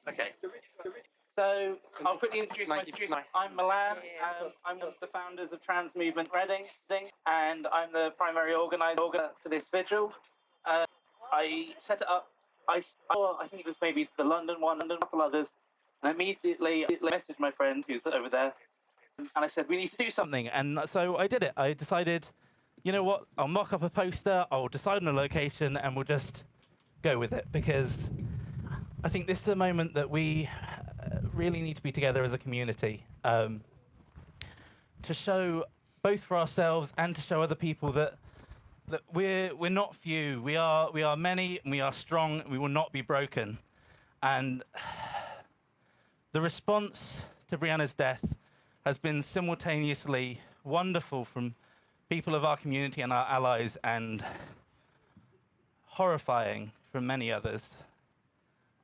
Okay. So I'll quickly introduce myself. I'm Milan. I'm one of the founders of TransMovement Reading, and I'm the primary organizer for this vigil. I set it up. I saw, I think it was maybe the London one, and a couple others, and immediately messaged my friend who's over there, and I said, we need to do something. And so I did it. I decided, you know what? I'll mock up a poster. I'll decide on a location, and we'll just go with it, because I think this is a moment that we really need to be together as a community, to show both for ourselves and to show other people that we're not few. We are many, and we are strong, and we will not be broken. And the response to Brianna's death has been simultaneously wonderful from people of our community and our allies, and horrifying from many others.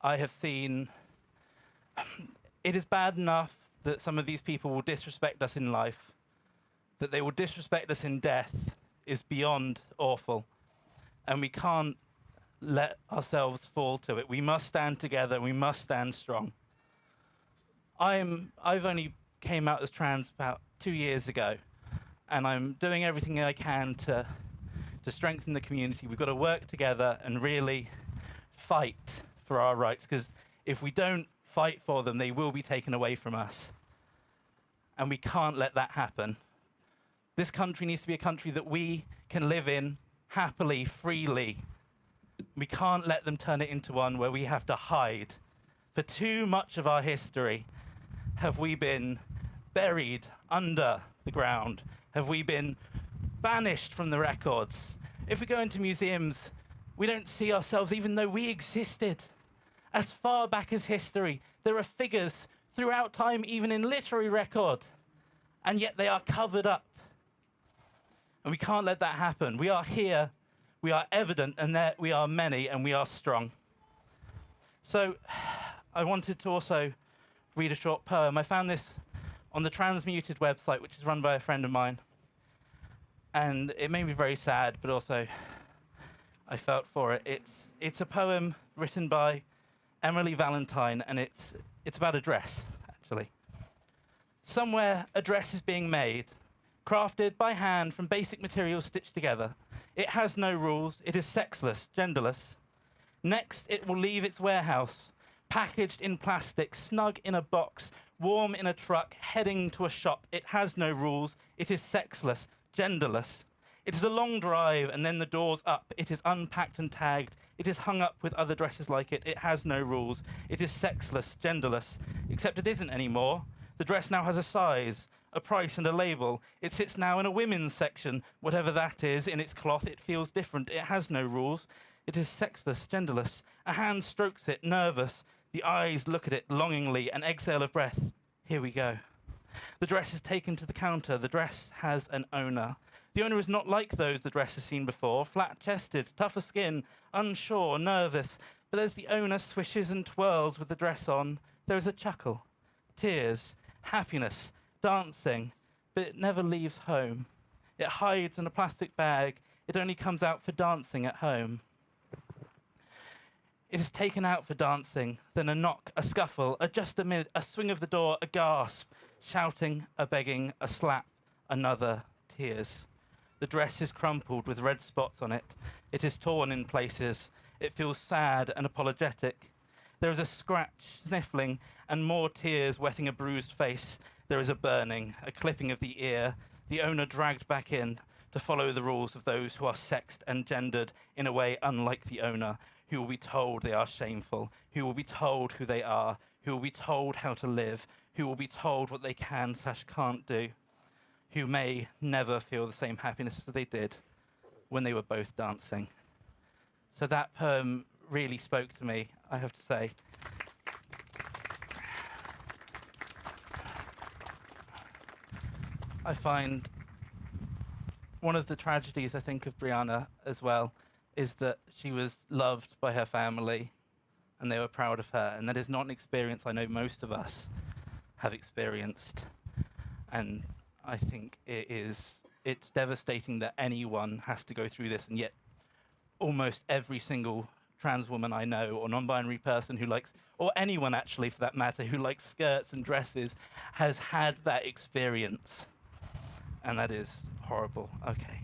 I have seen, it is bad enough that some of these people will disrespect us in life. That they will disrespect us in death is beyond awful. And we can't let ourselves fall to it. We must stand together, we must stand strong. I've only came out as trans about 2 years ago, and I'm doing everything I can to strengthen the community. We've got to work together and really fight for our rights, because if we don't fight for them, they will be taken away from us. And we can't let that happen. This country needs to be a country that we can live in happily, freely. We can't let them turn it into one where we have to hide. For too much of our history have we been buried under the ground, have we been banished from the records. If we go into museums, we don't see ourselves, even though we existed. As far back as history, there are figures throughout time, even in literary record, and yet they are covered up. And we can't let that happen. We are here, we are evident, and there we are many, and we are strong. So I wanted to also read a short poem. I found this on the Transmuted website, which is run by a friend of mine. And it made me very sad, but also I felt for it. It's a poem written by Emily Valentine, and it's about a dress, actually. Somewhere a dress is being made, crafted by hand from basic materials stitched together. It has no rules. It is sexless, genderless. Next, it will leave its warehouse, packaged in plastic, snug in a box, warm in a truck, heading to a shop. It has no rules. It is sexless, genderless. It is a long drive, and then the door's up. It is unpacked and tagged. It is hung up with other dresses like it. It has no rules. It is sexless, genderless, except it isn't anymore. The dress now has a size, a price, and a label. It sits now in a women's section. Whatever that is, in its cloth, it feels different. It has no rules. It is sexless, genderless. A hand strokes it, nervous. The eyes look at it longingly, an exhale of breath. Here we go. The dress is taken to the counter. The dress has an owner. The owner is not like those the dress has seen before, flat-chested, tougher skin, unsure, nervous. But as the owner swishes and twirls with the dress on, there is a chuckle, tears, happiness, dancing, but it never leaves home. It hides in a plastic bag. It only comes out for dancing at home. It is taken out for dancing, then a knock, a scuffle, a just a minute, a swing of the door, a gasp, shouting, a begging, a slap, another, tears. The dress is crumpled with red spots on it. It is torn in places. It feels sad and apologetic. There is a scratch, sniffling, and more tears wetting a bruised face. There is a burning, a clipping of the ear, the owner dragged back in to follow the rules of those who are sexed and gendered in a way unlike the owner, who will be told they are shameful, who will be told who they are, who will be told how to live, who will be told what they can/can't do, who may never feel the same happiness as they did when they were both dancing. So that poem really spoke to me, I have to say. I find one of the tragedies, I think, of Brianna as well is that she was loved by her family and they were proud of her. And that is not an experience I know most of us have experienced. And I think it's devastating that anyone has to go through this, and yet almost every single trans woman I know, or non-binary person who likes, or anyone actually for that matter, who likes skirts and dresses, has had that experience. And that is horrible. Okay.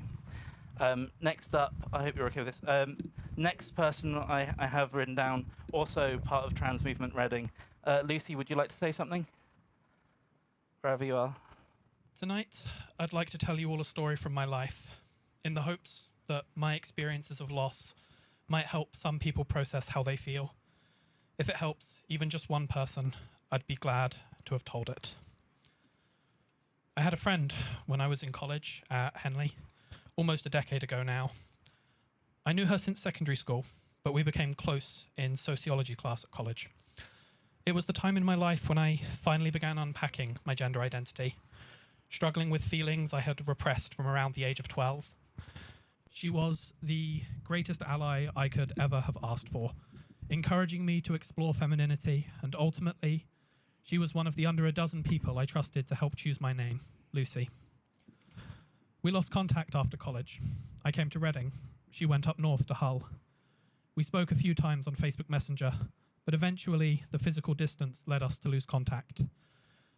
Next up, I hope you're okay with this. Next person I have written down, also part of TransMovement Reading. Lucy, would you like to say something? Wherever you are. Tonight, I'd like to tell you all a story from my life, in the hopes that my experiences of loss might help some people process how they feel. If it helps even just one person, I'd be glad to have told it. I had a friend when I was in college at Henley, almost a decade ago now. I knew her since secondary school, but we became close in sociology class at college. It was the time in my life when I finally began unpacking my gender identity, struggling with feelings I had repressed from around the age of 12. She was the greatest ally I could ever have asked for, encouraging me to explore femininity, and ultimately, she was one of the under a dozen people I trusted to help choose my name, Lucy. We lost contact after college. I came to Reading. She went up north to Hull. We spoke a few times on Facebook Messenger, but eventually the physical distance led us to lose contact.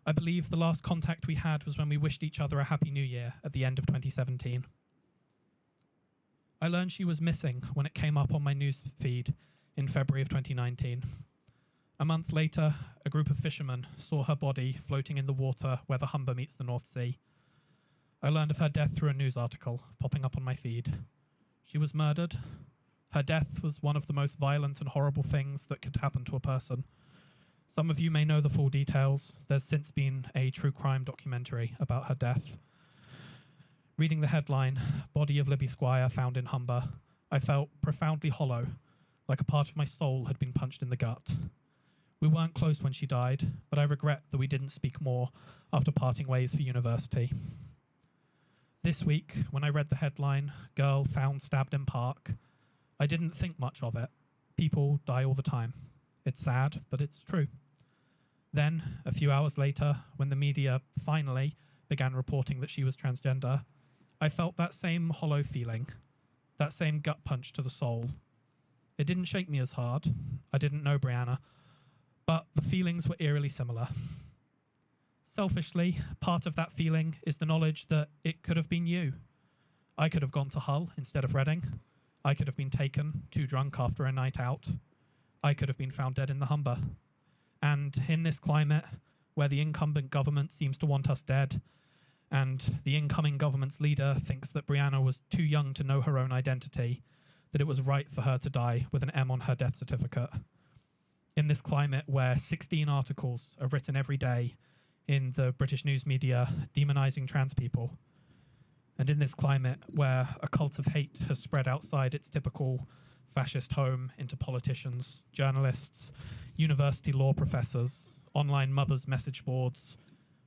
I believe the last contact we had was when we wished each other a Happy New Year at the end of 2017. I learned she was missing when it came up on my news feed in February of 2019. A month later, a group of fishermen saw her body floating in the water where the Humber meets the North Sea. I learned of her death through a news article popping up on my feed. She was murdered. Her death was one of the most violent and horrible things that could happen to a person. Some of you may know the full details. There's since been a true crime documentary about her death. Reading the headline, "Body of Libby Squire Found in Humber," I felt profoundly hollow, like a part of my soul had been punched in the gut. We weren't close when she died, but I regret that we didn't speak more after parting ways for university. This week, when I read the headline, "Girl Found Stabbed in Park," I didn't think much of it. People die all the time. It's sad, but it's true. Then, a few hours later, when the media finally began reporting that she was transgender, I felt that same hollow feeling, that same gut punch to the soul. It didn't shake me as hard. I didn't know Brianna, but the feelings were eerily similar. Selfishly, part of that feeling is the knowledge that it could have been you. I could have gone to Hull instead of Reading. I could have been taken, too drunk after a night out. I could have been found dead in the Humber. And in this climate, where the incumbent government seems to want us dead, and the incoming government's leader thinks that Brianna was too young to know her own identity, that it was right for her to die with an M on her death certificate. In this climate where 16 articles are written every day in the British news media demonising trans people, and in this climate where a cult of hate has spread outside its typical fascist home into politicians, journalists, university law professors, online mothers' message boards,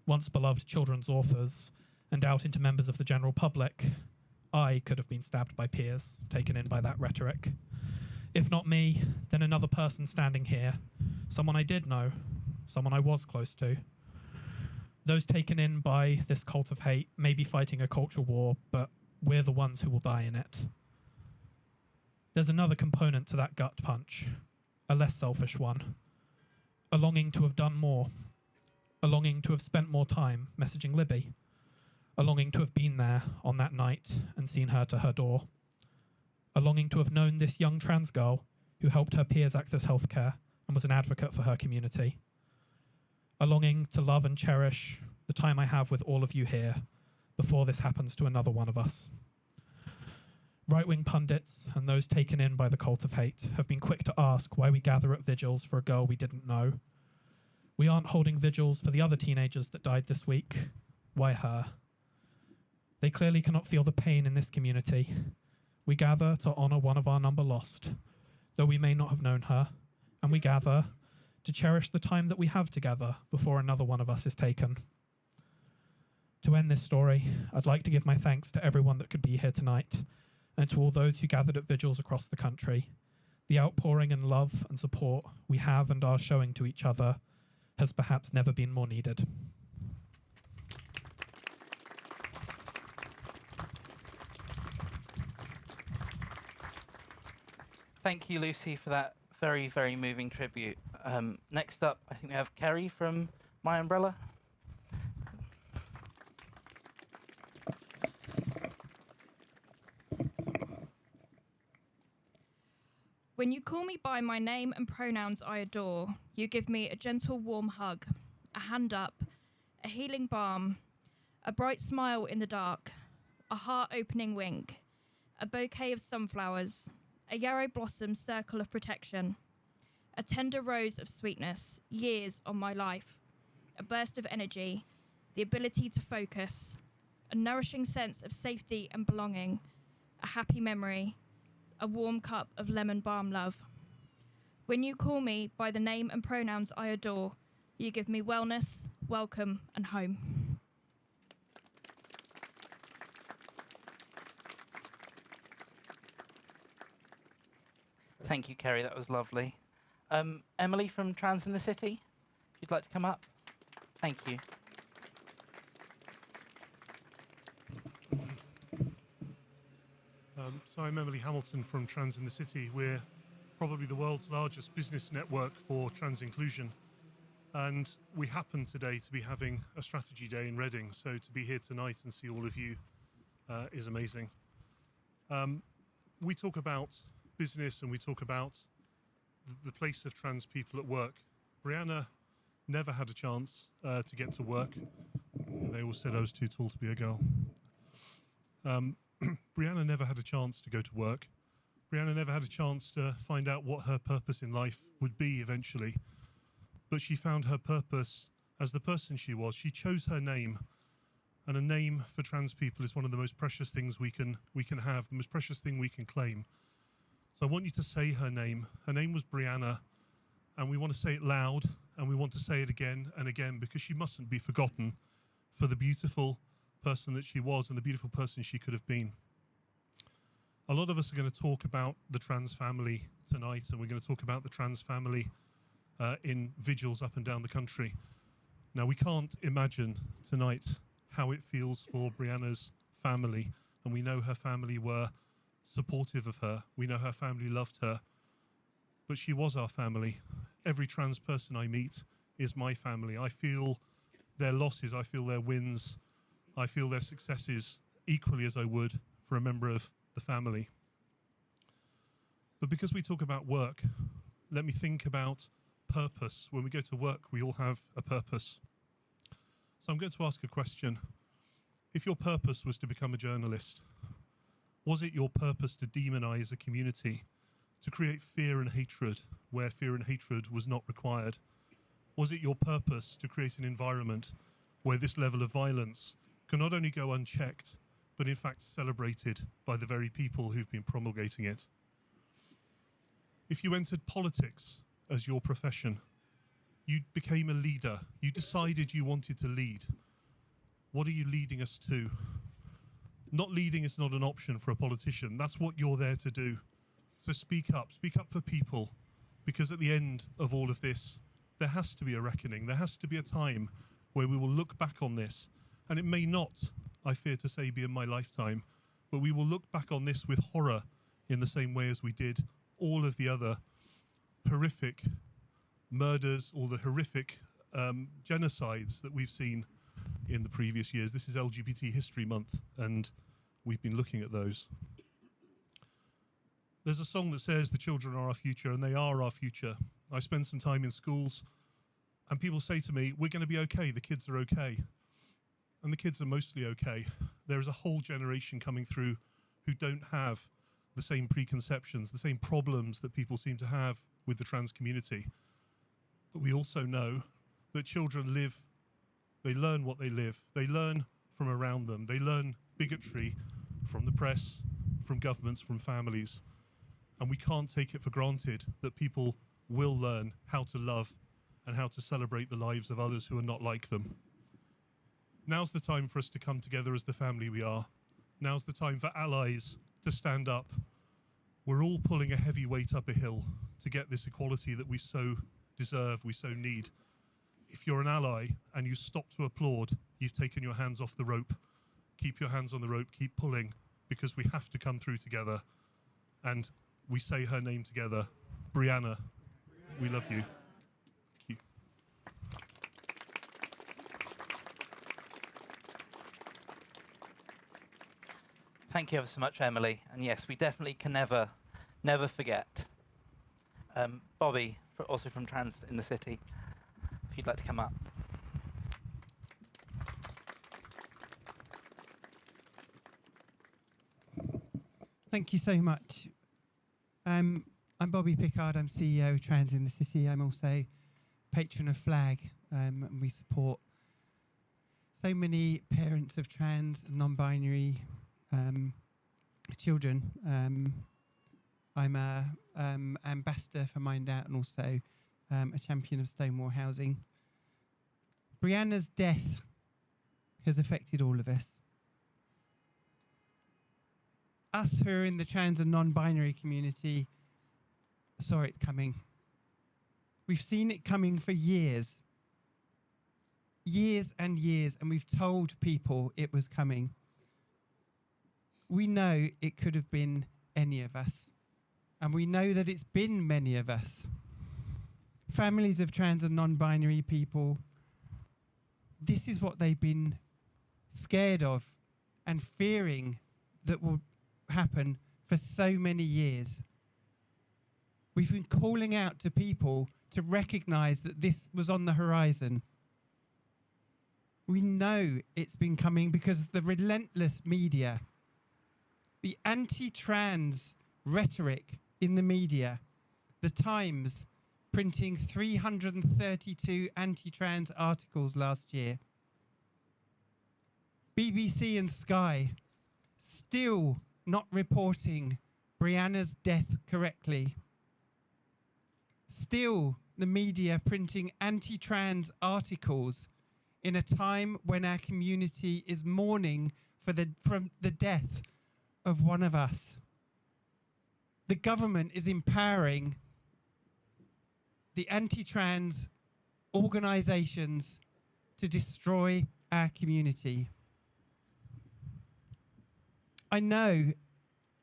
once beloved children's authors, and out into members of the general public, I could have been stabbed by peers, taken in by that rhetoric. If not me, then another person standing here, someone I did know, someone I was close to. Those taken in by this cult of hate may be fighting a cultural war, but we're the ones who will die in it. There's another component to that gut punch, a less selfish one. A longing to have done more. A longing to have spent more time messaging Libby. A longing to have been there on that night and seen her to her door. A longing to have known this young trans girl who helped her peers access healthcare and was an advocate for her community. A longing to love and cherish the time I have with all of you here before this happens to another one of us. Right-wing pundits and those taken in by the cult of hate have been quick to ask why we gather at vigils for a girl we didn't know. We aren't holding vigils for the other teenagers that died this week. Why her? They clearly cannot feel the pain in this community. We gather to honour one of our number lost, though we may not have known her, and we gather to cherish the time that we have together before another one of us is taken. To end this story, I'd like to give my thanks to everyone that could be here tonight, and to all those who gathered at vigils across the country. The outpouring and love and support we have and are showing to each other has perhaps never been more needed. Thank you, Lucy, for that very, very moving tribute. Next up, I think we have Kerry from My Umbrella. When you call me by my name and pronouns I adore, you give me a gentle, warm hug, a hand up, a healing balm, a bright smile in the dark, a heart-opening wink, a bouquet of sunflowers, a yarrow blossom circle of protection, a tender rose of sweetness, years on my life, a burst of energy, the ability to focus, a nourishing sense of safety and belonging, a happy memory, a warm cup of lemon balm love. When you call me by the name and pronouns I adore, you give me wellness, welcome, and home. Thank you, Kerry. That was lovely. Emily from Trans in the City, if you'd like to come up. Thank you. So I'm Emily Hamilton from Trans in the City. We're probably the world's largest business network for trans inclusion. And we happen today to be having a strategy day in Reading. So to be here tonight and see all of you is amazing. We talk about business and we talk about the place of trans people at work. Brianna never had a chance to get to work. They all said I was too tall to be a girl. Brianna never had a chance to go to work. Brianna never had a chance to find out what her purpose in life would be eventually. But she found her purpose as the person she was. She chose her name. And a name for trans people is one of the most precious things we can have, the most precious thing we can claim. So I want you to say her name. Her name was Brianna, and we want to say it loud, and we want to say it again and again, because she mustn't be forgotten for the beautiful person that she was and the beautiful person she could have been. A lot of us are going to talk about the trans family tonight, and we're going to talk about the trans family in vigils up and down the country. Now, we can't imagine tonight how it feels for Brianna's family, and we know her family were supportive of her. We know her family loved her, but she was our family. Every trans person I meet is my family. I feel their losses, I feel their wins, I feel their successes equally as I would for a member of the family. But because we talk about work, let me think about purpose. When we go to work, we all have a purpose. So I'm going to ask a question. If your purpose was to become a journalist, was it your purpose to demonize a community, to create fear and hatred where fear and hatred was not required? Was it your purpose to create an environment where this level of violence can not only go unchecked, but in fact celebrated by the very people who've been promulgating it? If you entered politics as your profession, you became a leader, you decided you wanted to lead, what are you leading us to? Not leading is not an option for a politician. That's what you're there to do. So speak up for people, because at the end of all of this, there has to be a reckoning. There has to be a time where we will look back on this, and it may not, I fear to say, be in my lifetime, but we will look back on this with horror in the same way as we did all of the other horrific murders, all the horrific genocides that we've seen in the previous years. This is LGBT History Month, and we've been looking at those. There's a song that says the children are our future, and they are our future. I spend some time in schools, and people say to me, we're going to be okay, the kids are okay. And the kids are mostly okay. There is a whole generation coming through who don't have the same preconceptions, the same problems that people seem to have with the trans community. But we also know that children live, they learn what they live. They learn from around them. They learn bigotry from the press, from governments, from families. And we can't take it for granted that people will learn how to love and how to celebrate the lives of others who are not like them. Now's the time for us to come together as the family we are. Now's the time for allies to stand up. We're all pulling a heavy weight up a hill to get this equality that we so deserve, we so need. If you're an ally and you stop to applaud, you've taken your hands off the rope. Keep your hands on the rope, keep pulling, because we have to come through together. And we say her name together. Brianna, we love you. Thank you. Thank you ever so much, Emily. And yes, we definitely can never forget. Bobby, also from Trans in the City, if you'd like to come up. Thank you so much. I'm Bobby Pickard. I'm CEO of Trans in the City. I'm also patron of Flag, and we support so many parents of trans and non-binary children. I'm a ambassador for Mind Out and also a champion of Stonewall Housing. Brianna's death has affected all of us. Us who are in the trans and non-binary community saw it coming. We've seen it coming for years. Years and years, and we've told people it was coming. We know it could have been any of us, and we know that it's been many of us. Families of trans and non-binary people, this is what they've been scared of and fearing that will happen for so many years. We've been calling out to people to recognize that this was on the horizon. We know it's been coming because of the relentless media, the anti-trans rhetoric in the media, the Times printing 332 anti-trans articles last year. BBC and Sky still not reporting Brianna's death correctly. Still the media printing anti-trans articles in a time when our community is mourning from the death of one of us. The government is empowering the anti-trans organisations to destroy our community. I know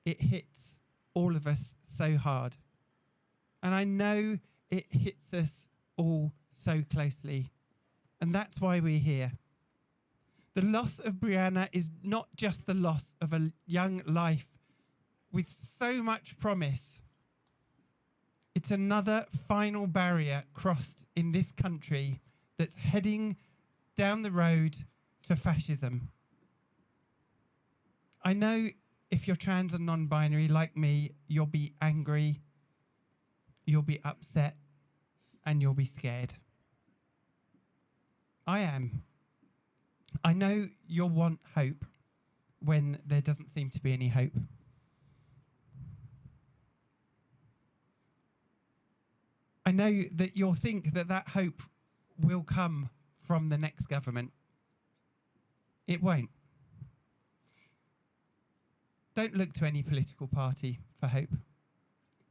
it hits all of us so hard, and I know it hits us all so closely, and that's why we're here. The loss of Brianna is not just the loss of a young life with so much promise. It's another final barrier crossed in this country that's heading down the road to fascism. I know if you're trans and non-binary like me, you'll be angry, you'll be upset, and you'll be scared. I am. I know you'll want hope when there doesn't seem to be any hope. I know that you'll think that that hope will come from the next government. It won't. Don't look to any political party for hope.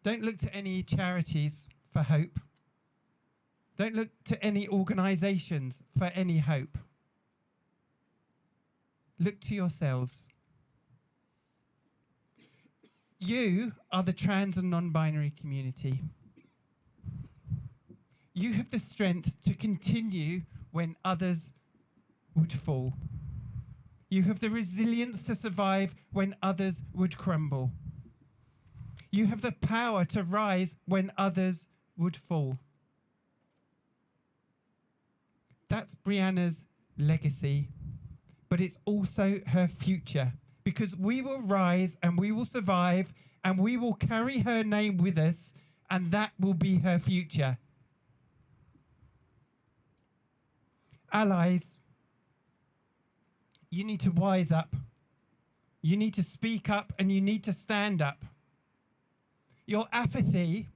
Don't look to any charities for hope. Don't look to any organisations for any hope. Look to yourselves. You are the trans and non-binary community. You have the strength to continue when others would fall. You have the resilience to survive when others would crumble. You have the power to rise when others would fall. That's Brianna's legacy, but it's also her future, because we will rise and we will survive and we will carry her name with us, and that will be her future. Allies, you need to wise up. You need to speak up and you need to stand up. Your apathy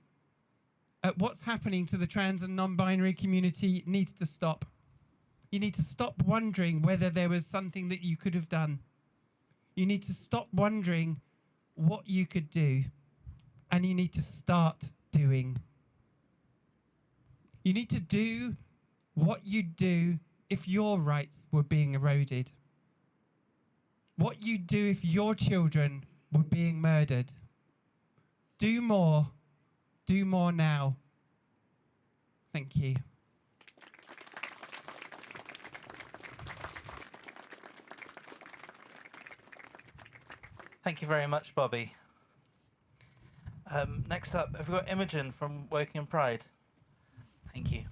at what's happening to the trans and non-binary community needs to stop. You need to stop wondering whether there was something that you could have done. You need to stop wondering what you could do, and you need to start doing. You need to do what you'd do if your rights were being eroded. What you'd do if your children were being murdered. Do more. Do more now. Thank you. Thank you very much, Bobby. Next up, have we got Imogen from Working in Pride? Thank you.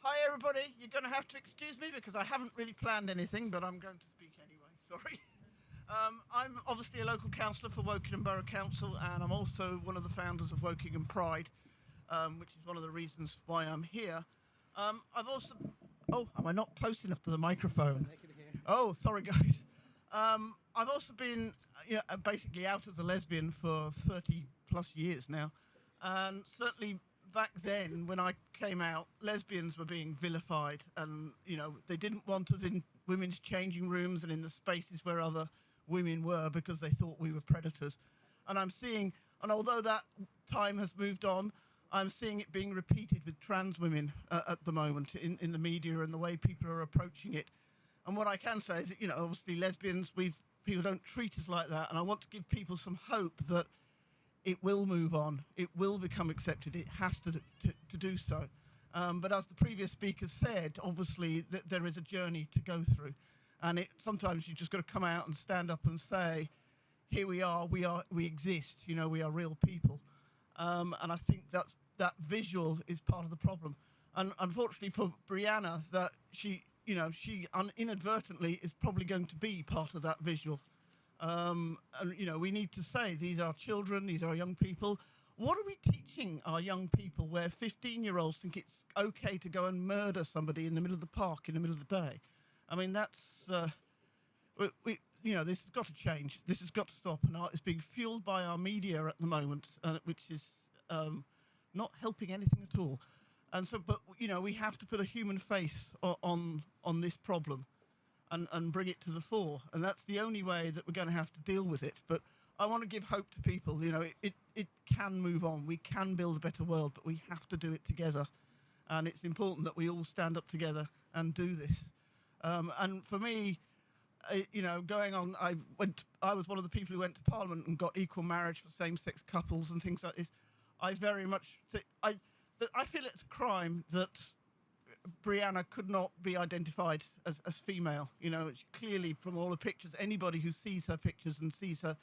Hi everybody, you're going to have to excuse me because I haven't really planned anything, but I'm going to speak anyway, sorry. I'm obviously a local councillor for Wokingham Borough Council, and I'm also one of the founders of Wokingham Pride, which is one of the reasons why I'm here. I've also... Oh, am I not close enough to the microphone? Oh, sorry guys. I've also been basically out as a lesbian for 30 plus years now, and certainly back then, when I came out, lesbians were being vilified, and they didn't want us in women's changing rooms and in the spaces where other women were because they thought we were predators. And I'm seeing, and although that time has moved on, I'm seeing it being repeated with trans women at the moment in the media and the way people are approaching it. And what I can say is that, obviously lesbians, people don't treat us like that, and I want to give people some hope that it will move on. It will become accepted. It has to do so. But as the previous speaker said, obviously there is a journey to go through, and sometimes you just got to come out and stand up and say, "Here we are. We exist. We are real people." And I think that visual is part of the problem. And unfortunately for Brianna, that she inadvertently is probably going to be part of that visual. And we need to say these are children, these are young people. What are we teaching our young people where 15-year-olds think it's okay to go and murder somebody in the middle of the park in the middle of the day? I mean, that's this has got to change. This has got to stop, and it's being fueled by our media at the moment, which is not helping anything at all. And so, but we have to put a human face on this problem. And bring it to the fore, and that's the only way that we're going to have to deal with it. But I want to give hope to people. It can move on. We can build a better world, but we have to do it together. And it's important that we all stand up together and do this. And for me, going on, I was one of the people who went to Parliament and got equal marriage for same-sex couples and things like this. I very much I feel it's a crime that Brianna could not be identified as female. It's clearly from all the pictures, anybody who sees her pictures and sees her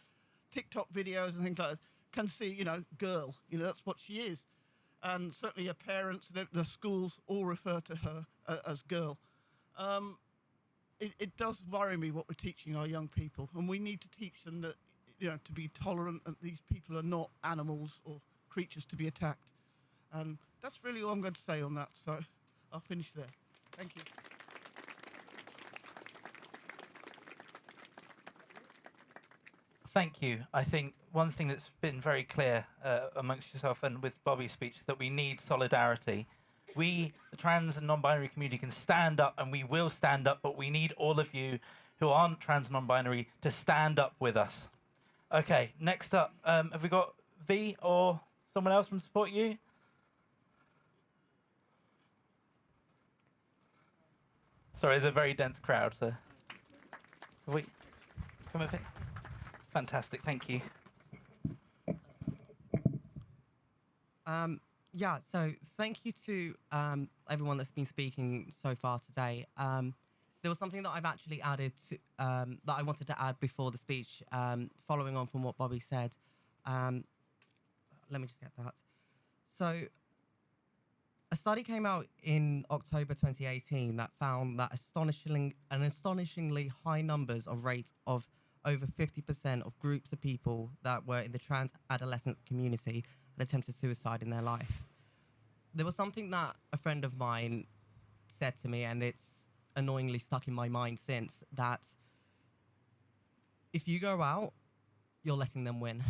TikTok videos and things like that can see, girl. That's what she is. And certainly her parents and the schools all refer to her as girl. It does worry me what we're teaching our young people, and we need to teach them that, to be tolerant, and these people are not animals or creatures to be attacked. And that's really all I'm going to say on that. So I'll finish there. Thank you. Thank you. I think one thing that's been very clear amongst yourself and with Bobby's speech is that we need solidarity. We, the trans and non-binary community, can stand up, and we will stand up, but we need all of you who aren't trans and non-binary to stand up with us. Okay, next up, have we got V or someone else from Support You? Sorry, it's a very dense crowd, so... Wait, come with it. Fantastic, thank you. So thank you to everyone that's been speaking so far today. There was something that I've actually added to, that I wanted to add before the speech, following on from what Bobby said. Let me just get that. So a study came out in October 2018 that found that astonishingly high numbers of rates of over 50% of groups of people that were in the trans adolescent community had attempted suicide in their life. There was something that a friend of mine said to me, and it's annoyingly stuck in my mind since, that if you go out, you're letting them win.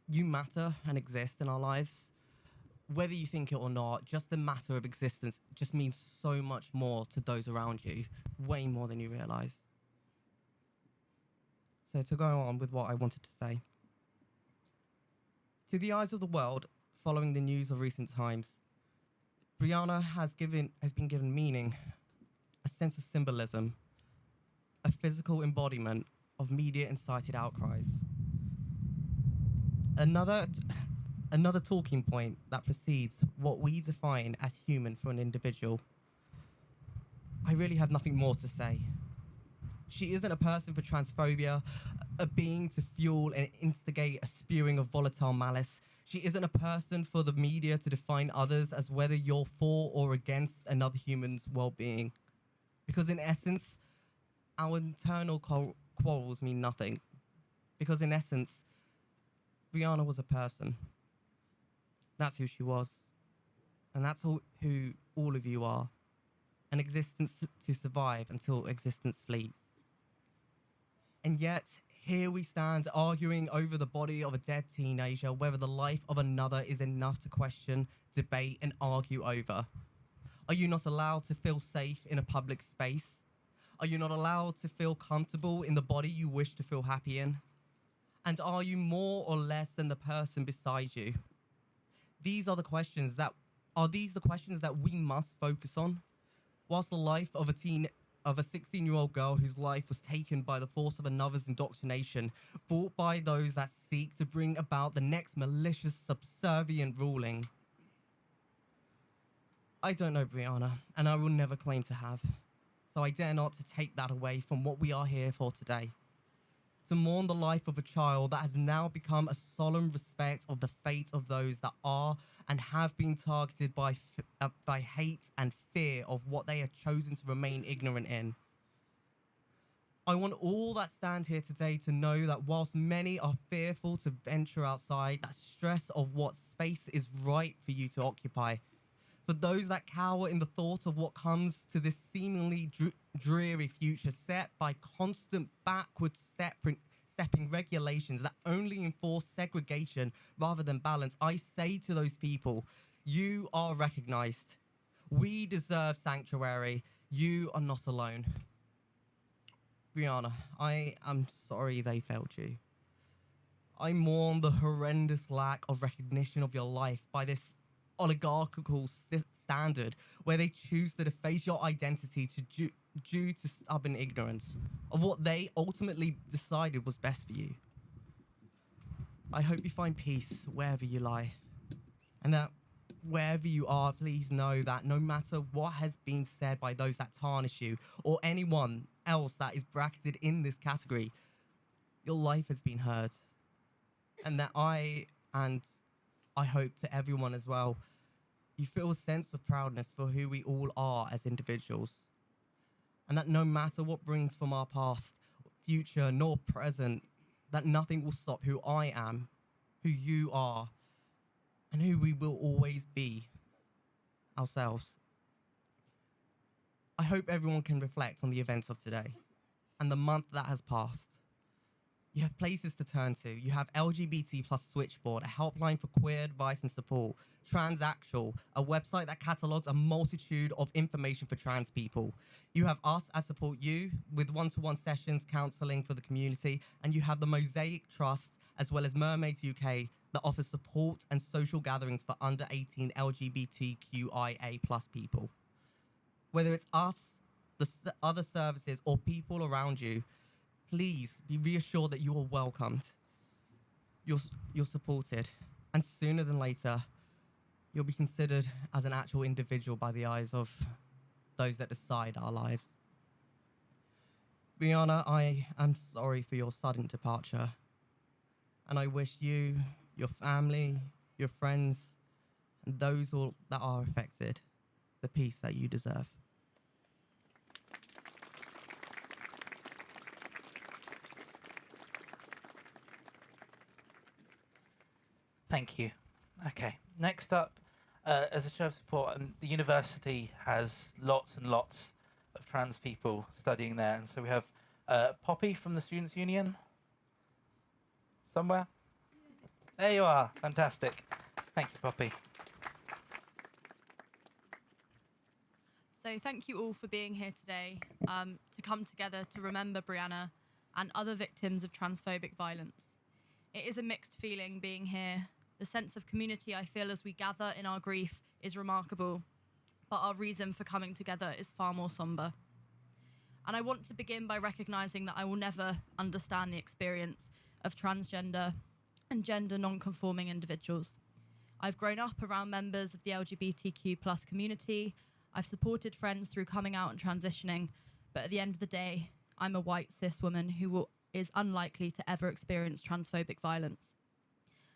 You matter and exist in our lives. Whether you think it or not, just the matter of existence just means so much more to those around you, way more than you realize. So to go on with what I wanted to say. To the eyes of the world, following the news of recent times, Brianna has been given meaning, a sense of symbolism, a physical embodiment of media-incited outcries. Another talking point that precedes what we define as human for an individual. I really have nothing more to say. She isn't a person for transphobia, a being to fuel and instigate a spewing of volatile malice. She isn't a person for the media to define others as whether you're for or against another human's well-being. Because in essence, our internal quarrels mean nothing. Because in essence, Brianna was a person. That's who she was. And that's who all of you are. An existence to survive until existence flees. And yet, here we stand arguing over the body of a dead teenager, whether the life of another is enough to question, debate, and argue over. Are you not allowed to feel safe in a public space? Are you not allowed to feel comfortable in the body you wish to feel happy in? And are you more or less than the person beside you? These are the questions that we must focus on? Whilst the life of a 16-year-old girl whose life was taken by the force of another's indoctrination, brought by those that seek to bring about the next malicious, subservient ruling. I don't know Brianna, and I will never claim to have. So I dare not to take that away from what we are here for today. To mourn the life of a child that has now become a solemn respect of the fate of those that are and have been targeted by hate and fear of what they have chosen to remain ignorant in. I want all that stand here today to know that whilst many are fearful to venture outside, that stress of what space is right for you to occupy. For those that cower in the thought of what comes to this seemingly dreary future set by constant backward stepping regulations that only enforce segregation rather than balance, I say to those people, you are recognized. We deserve sanctuary. You are not alone. Brianna, I am sorry they failed you. I mourn the horrendous lack of recognition of your life by this oligarchical standard where they choose to deface your identity due to stubborn ignorance of what they ultimately decided was best for you. I hope you find peace wherever you lie, and that wherever you are, please know that no matter what has been said by those that tarnish you or anyone else that is bracketed in this category, your life has been heard, and that I hope to everyone as well, you feel a sense of proudness for who we all are as individuals. And that no matter what brings from our past, future, nor present, that nothing will stop who I am, who you are, and who we will always be, ourselves. I hope everyone can reflect on the events of today and the month that has passed. You have places to turn to. You have LGBT plus Switchboard, a helpline for queer advice and support. Transactual, a website that catalogs a multitude of information for trans people. You have us as Support You, with one-to-one sessions, counselling for the community. And you have the Mosaic Trust, as well as Mermaids UK, that offers support and social gatherings for under 18 LGBTQIA plus people. Whether it's us, the other services, or people around you, please be reassured that you are welcomed. You're supported. And sooner than later, you'll be considered as an actual individual by the eyes of those that decide our lives. Brianna, I am sorry for your sudden departure. And I wish you, your family, your friends, and those all that are affected, the peace that you deserve. Thank you. Okay, next up, as a show of support, the university has lots and lots of trans people studying there, and so we have Poppy from the Students' Union. Somewhere? There you are. Fantastic. Thank you, Poppy. So thank you all for being here today to come together to remember Brianna and other victims of transphobic violence. It is a mixed feeling being here. The sense of community I feel as we gather in our grief is remarkable. but our reason for coming together is far more somber. And I want to begin by recognizing that I will never understand the experience of transgender and gender non-conforming individuals. I've grown up around members of the LGBTQ+ community. I've supported friends through coming out and transitioning, but at the end of the day, I'm a white cis woman who is unlikely to ever experience transphobic violence.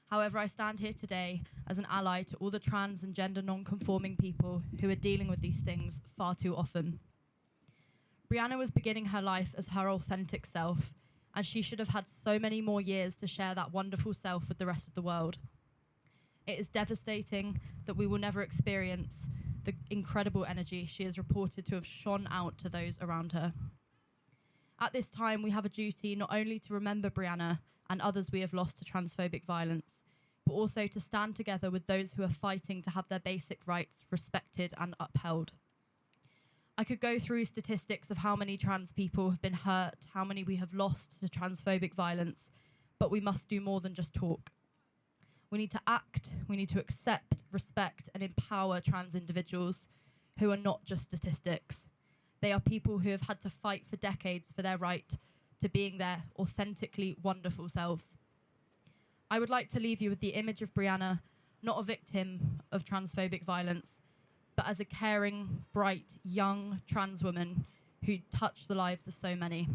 However, I stand here today as an ally to all the trans and gender non-conforming people who are dealing with these things far too often. Brianna was beginning her life as her authentic self, and she should have had so many more years to share that wonderful self with the rest of the world. It is devastating that we will never experience the incredible energy she is reported to have shone out to those around her. At this time, we have a duty not only to remember Brianna and others we have lost to transphobic violence, but also to stand together with those who are fighting to have their basic rights respected and upheld. I could go through statistics of how many trans people have been hurt, how many we have lost to transphobic violence, but we must do more than just talk. We need to act, we need to accept, respect, and empower trans individuals who are not just statistics. They are people who have had to fight for decades for their right to being their authentically wonderful selves. I would like to leave you with the image of Brianna, not a victim of transphobic violence, but as a caring, bright, young trans woman who touched the lives of so many.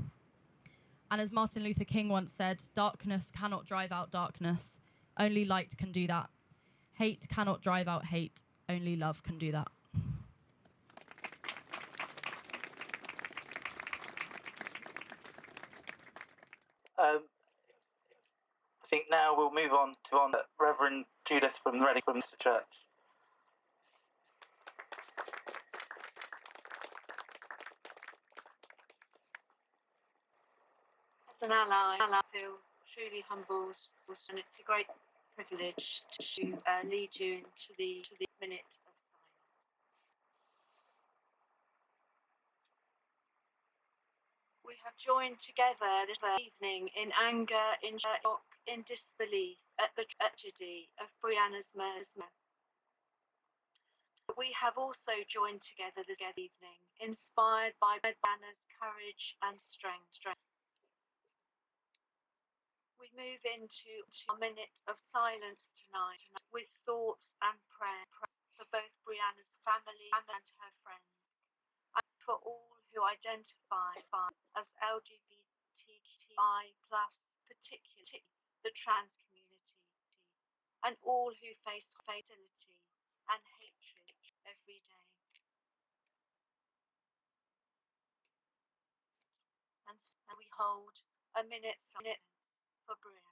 And as Martin Luther King once said, darkness cannot drive out darkness. Only light can do that. Hate cannot drive out hate. Only love can do that. I think now we'll move on to Reverend Judith from Reading from the Church. As an ally, I feel truly humbled, and it's a great privilege to lead you into the minute of silence. We have joined together this evening in anger, in shock, in disbelief at the tragedy of Brianna's murder. We have also joined together this evening, inspired by Brianna's courage and strength. We move into a minute of silence tonight with thoughts and prayers for both Brianna's family and her friends, and for all who identify as LGBTQI+, particularly the trans community, and all who face hostility and hatred every day. And so we hold a minute's silence for Brianna.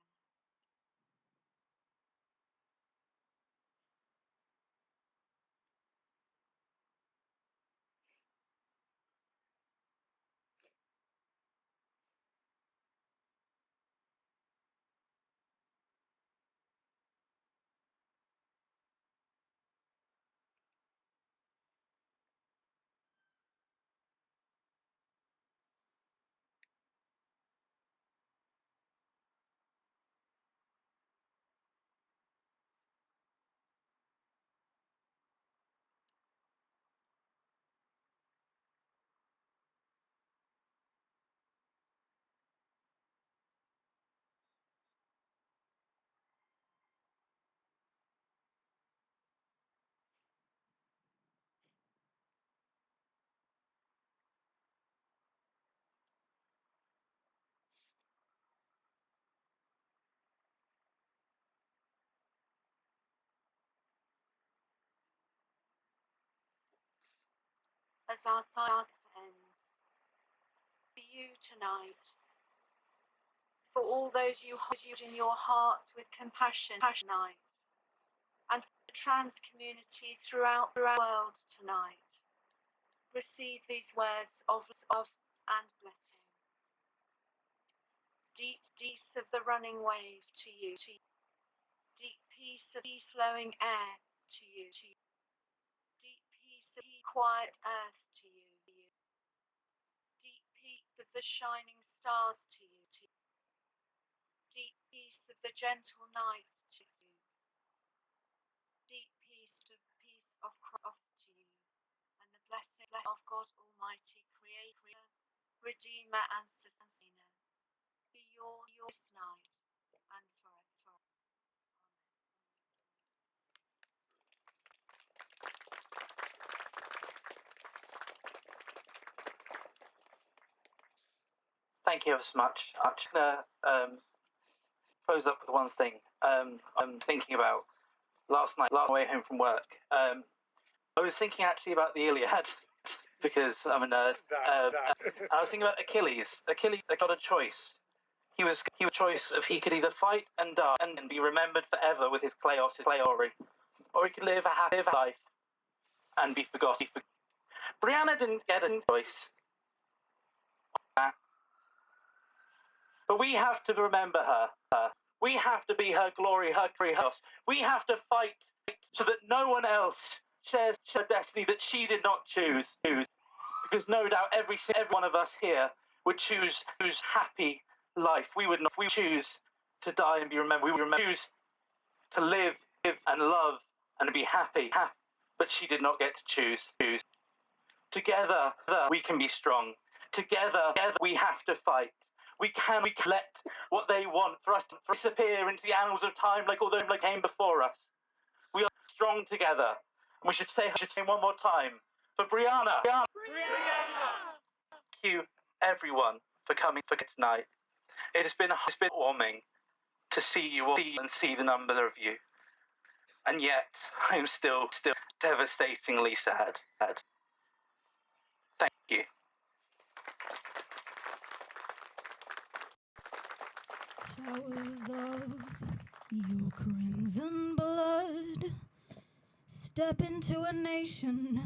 As our silence ends, for you tonight, for all those you hold in your hearts with compassion tonight, and for the trans community throughout the world tonight, receive these words of and blessing. Deep peace of the running wave to you, deep peace of flowing air to you, deep peace of quiet earth to you, deep peace of the shining stars to you, deep peace of the gentle night to you, deep peace of cross to you, blessing of God Almighty, Creator, Redeemer, and Sustainer, be yours night and forever. Thank you ever so much. I'm just going to close up with one thing. I'm thinking about last night, on the way home from work. I was thinking actually about the Iliad because I'm a nerd. I was thinking about Achilles. Achilles got a choice. He was a choice of he could either fight and die and be remembered forever with his glory, or he could live a happy life and be forgotten. Brianna didn't get a choice. But we have to remember her. We have to be her glory, her house. We have to fight so that no one else shares her destiny that she did not choose. Because no doubt every one of us here would choose happy life. We would not. We choose to die and be remembered. We would choose to live and love and be happy. But she did not get to choose. Together we can be strong. Together we have to fight. We collect what they want for us to disappear into the annals of time like all those that came before us. We are strong together. And we should say one more time for Brianna. Brianna. Thank you everyone for coming tonight. It has been warming to see you all and see the number of you. And yet I am still devastatingly sad. Thank you. Showers of your crimson blood step into a nation,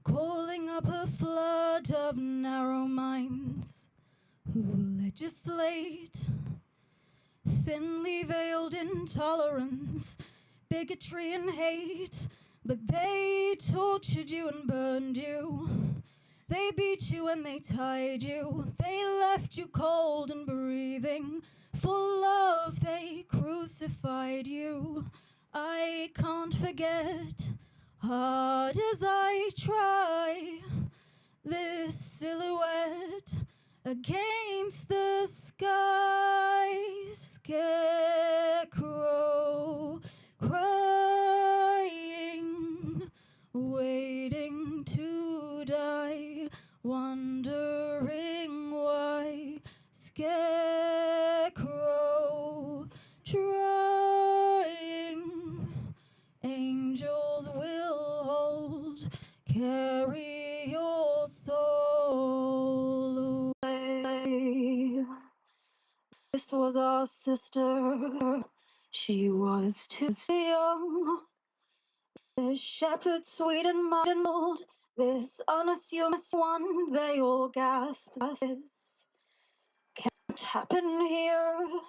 calling up a flood of narrow minds who legislate thinly veiled intolerance, bigotry and hate. But they tortured you and burned you. They beat you and they tied you. They left you cold and breathing. For love they crucified you. I can't forget, hard as I try, this silhouette against the sky. Scarecrow crying, waiting to die, wondering why. Scarecrow trying, angels will hold, carry your soul away. This was our sister, she was too young. This shepherd sweet and mild, this unassuming one, they all gasp. This can't happen here.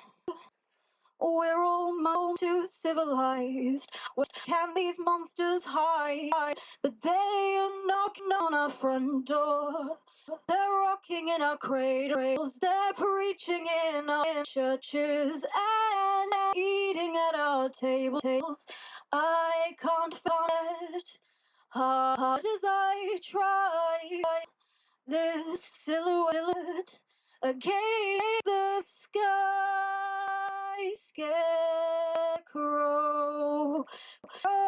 We're all too civilized. What can these monsters hide? But they are knocking on our front door. They're rocking in our cradles. They're preaching in our churches and eating at our tables. I can't forget, hard as I try, this silhouette against the sky. Scarecrow crying,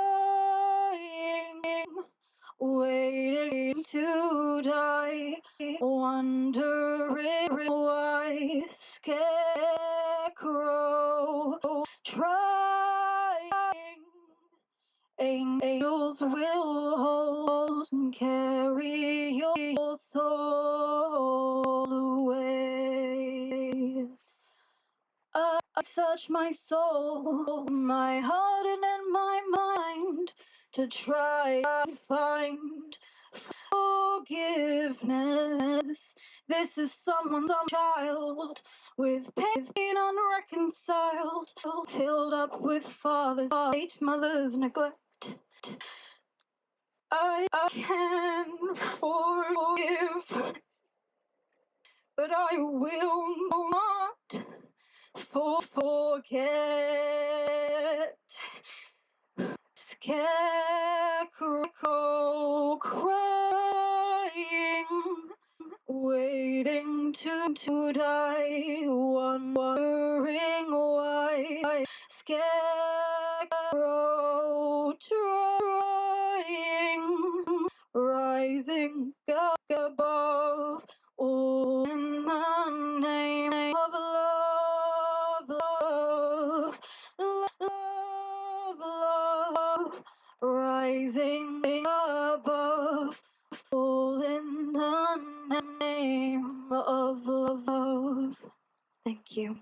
waiting to die, wondering why. Scarecrow trying, angels will hold and carry your soul away. I search my soul, my heart and my mind to try and find forgiveness. This is some child with pain unreconciled, filled up with father's hate, mother's neglect. I can forgive, but I will not forget. scarecrow crying, waiting to die, wondering why. Scarecrow trying, rising above, all in the name of love, love, love, love, rising above, all in the name of love. Thank you.